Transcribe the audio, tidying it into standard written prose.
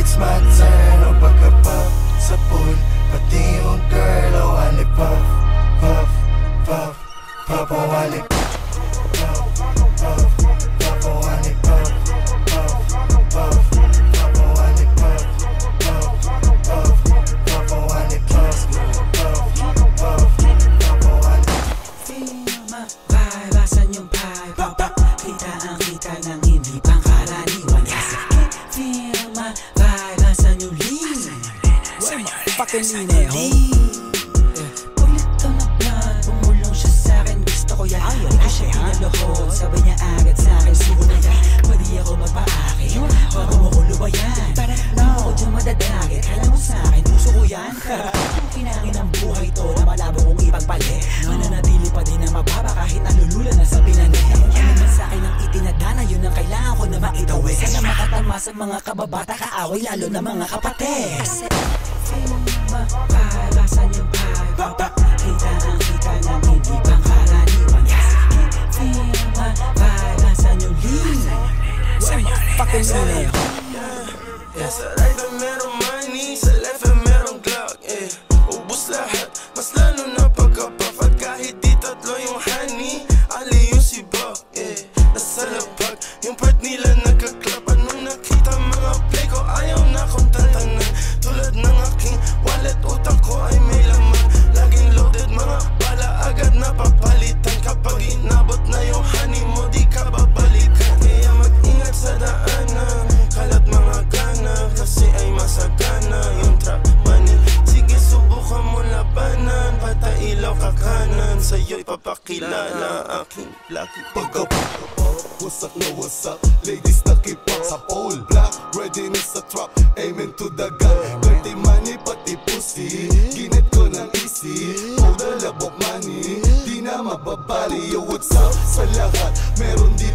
it's my turn. O pagka-puff sa pool, pati yung girl, I want it puff, puff, puff, puff, I want it puff, puff, puff, I want it puff, puff, puff, puff, I want it puff, puff, puff, puff, I want it puff, puff, puff, puff, I want it. Feel my vibe, asan yung vibe? Kita ang kita ng hindi pangkaraniwan. Kasi feel my vibe, asan yung lean? Fucking lean Ulit to na plan, bumulong siya sa'kin. Gusto ko yan, hindi ko siya pinalohod. Sabi niya agad sa'kin, sugo na yan. Pwede ako magpa-akin, bago mo ko lubayan. Di mo ko dyan madadagit, kala mo sa'kin, puso ko yan. Yung kinangin ng buhay to na malabo kong ipagpali. Mananatili pa din ang mababa kahit nalulula na sa pinani. Ano man sa'kin ang itinadana, yun ang kailangan ko na maitawid. Sana makatalma sa mga kababata, kaaway lalo na mga kapatid. Kasi feel my vibe, asan yung vibe? Kita ang kita ng hindi pangkaraniwan. Feel my vibe, asan yung lean? Fucking lean Sa right na merong money, sa left na merong Glock, ubus lahat, mas lalo na pagka-puff. At kahit di tatlo yung honey, ali yung si Buck, nasa labag, yung part nila nagka-club. Anong nakita mga play ko, ayaw na kong tantanan. Tulad ng aking wallet, utak ko ay may laman. Laging loaded, mga bala agad na papalitan. Kapag inabot na yung honey mo, di ka babalikan. Kaya mag-ingat sa daanan, kalat mga gana, kasi ay masagana yung trap money. Sige subukan mo labanan, patailaw ka kanan, sa'yo'y papakilala aking lucky What's up, no what's up? Ladies nakipag sa pole. Black, readiness sa trap, aiming to the gun. Dirty money, pati pussy, ginit ko ng easy. Hold the labok money, di na mababali. Yo, what's up sa lahat? Meron din